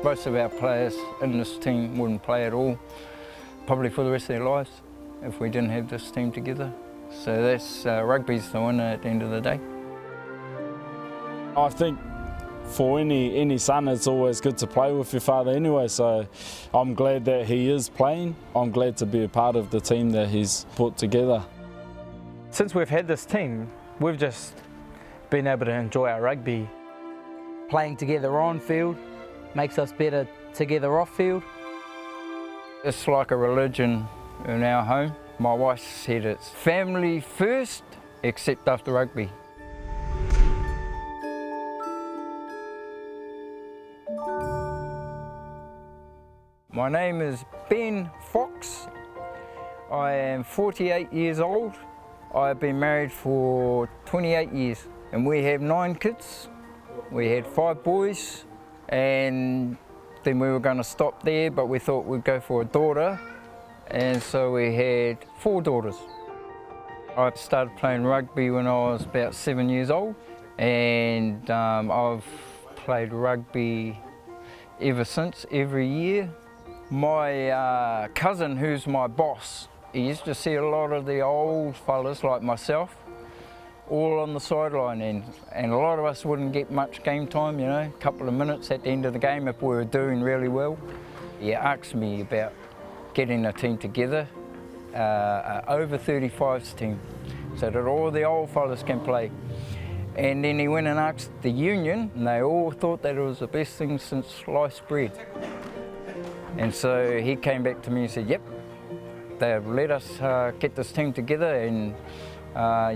Most of our players in this team wouldn't play at all, probably for the rest of their lives, if we didn't have this team together. So that's rugby's the winner at the end of the day. I think for any son, it's always good to play with your father anyway, so I'm glad that he is playing. I'm glad to be a part of the team that he's put together. Since we've had this team, we've just been able to enjoy our rugby. Playing together on field makes us better together off field. It's like a religion in our home. My wife said it's family first, except after rugby. My name is Ben Fox. I am 48 years old. I've been married for 28 years and we have 9 kids. We had 5 boys and then we were going to stop there, but we thought we'd go for a daughter, and so we had 4 daughters. I started playing rugby when I was about 7 years old, and I've played rugby ever since, every year. My cousin, who's my boss, he used to see a lot of the old fellas like myself all on the sideline, and a lot of us wouldn't get much game time, you know, a couple of minutes at the end of the game if we were doing really well. He asked me about getting a team together, over 35s team, so that all the old fellas can play. And then he went and asked the union, and they all thought that it was the best thing since sliced bread. And so he came back to me and said, yep, they've let us get this team together, and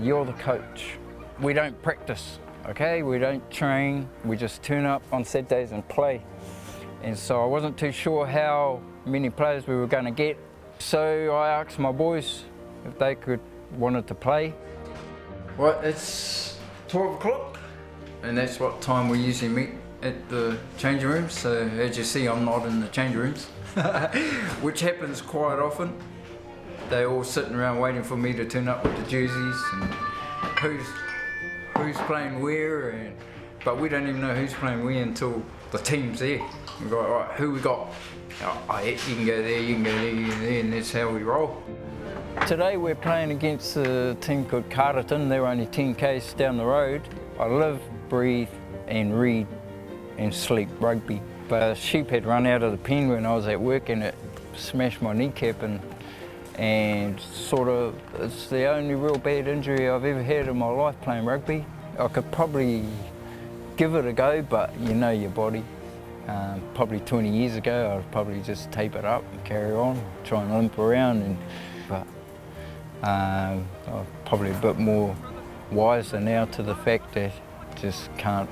you're the coach. We don't practice, okay? We don't train, we just turn up on Saturdays and play. And so I wasn't too sure how many players we were going to get. So I asked my boys if they wanted to play. Well, it's 12 o'clock, and that's what time we usually meet at the changing rooms. So as you see, I'm not in the changing rooms, which happens quite often. They're all sitting around waiting for me to turn up with the jerseys and who's playing where, but we don't even know who's playing where until the team's there. We go, all right, who we got? Oh, you can go there, you can go there, you can go there, and that's how we roll. Today we're playing against a team called Carterton. They're only 10 k's down the road. I live, breathe and read and sleep rugby. But a sheep had run out of the pen when I was at work and it smashed my kneecap, and sort of it's the only real bad injury I've ever had in my life playing rugby. I could probably give it a go, but you know your body. Probably 20 years ago I'd probably just tape it up and carry on, try and limp around, but I'm probably a bit more wiser now to the fact that just can't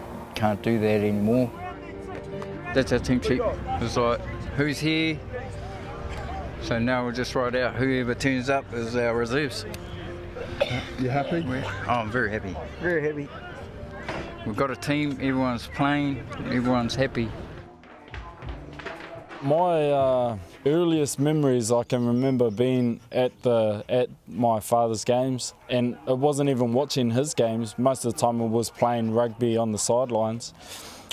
do that anymore. That's our team sheet. It's like, who's here? So now we'll just write out whoever turns up as our reserves. You happy? Oh, I'm very happy. Very happy. We've got a team, everyone's playing, everyone's happy. My earliest memories, I can remember being at my father's games, and it wasn't even watching his games. Most of the time it was playing rugby on the sidelines.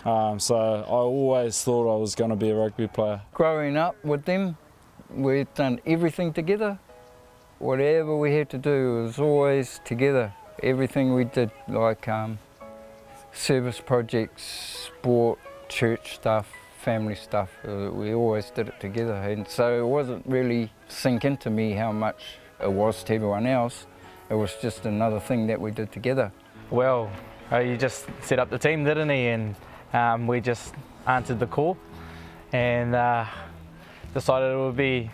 So I always thought I was going to be a rugby player. Growing up with them, we've done everything together. Whatever we had to do was always together. Everything we did, like service projects, sport, church stuff, family stuff, we always did it together. And so it wasn't really sink into me how much it was to everyone else. It was just another thing that we did together. Well, he just set up the team, didn't he? And we just answered the call and decided it would be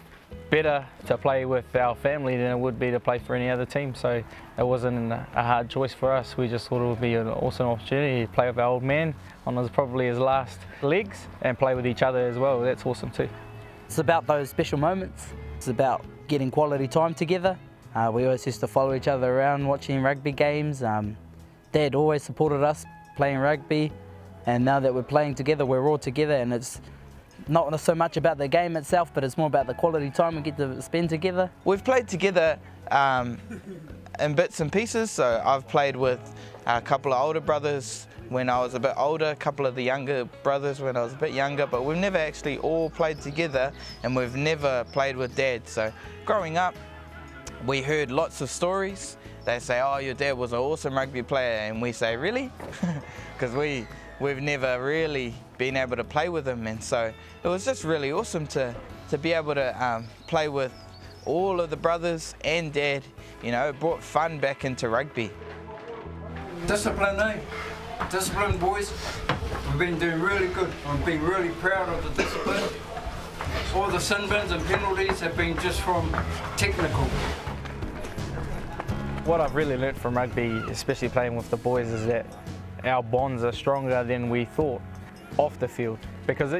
better to play with our family than it would be to play for any other team. So it wasn't a hard choice for us. We just thought it would be an awesome opportunity to play with our old man on probably his last legs and play with each other as well. That's awesome too. It's about those special moments. It's about getting quality time together. We always used to follow each other around watching rugby games. Dad always supported us playing rugby, and now that we're playing together, we're all together, and it's not so much about the game itself, but it's more about the quality time we get to spend together. We've played together in bits and pieces, so I've played with a couple of older brothers when I was a bit older, a couple of the younger brothers when I was a bit younger, but we've never actually all played together and we've never played with Dad. So growing up, we heard lots of stories. They say, oh, your dad was an awesome rugby player, and we say, really? Because we've never really been able to play with him, and so it was just really awesome to be able to play with all of the brothers and Dad. You know, it brought fun back into rugby. Discipline, eh? Discipline, boys. We've been doing really good. I've been really proud of the discipline. All the sin bins and penalties have been just from technical. What I've really learnt from rugby, especially playing with the boys, is that our bonds are stronger than we thought off the field. Because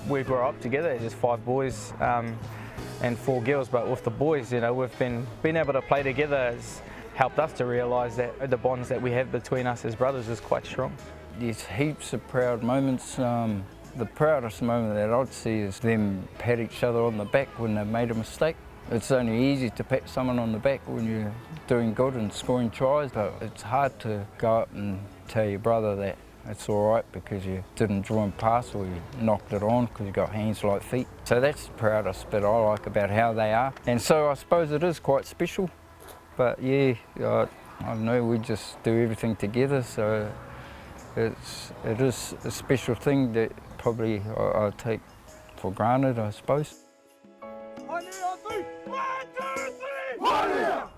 we grew up together, just 5 boys and 4 girls, but with the boys, you know, we've been able to play together has helped us to realise that the bonds that we have between us as brothers is quite strong. There's heaps of proud moments. The proudest moment that I'd see is them pat each other on the back when they've made a mistake. It's only easy to pat someone on the back when you're doing good and scoring tries, but it's hard to go up and tell your brother that it's all right because you didn't draw him past or you knocked it on because you got hands like feet. So that's the proudest bit I like about how they are. And so I suppose it is quite special, but yeah, I don't know, we just do everything together, so it is a special thing that probably I take for granted, I suppose. 1, 2, 3! 1, 2, 3! 1, 2, 3!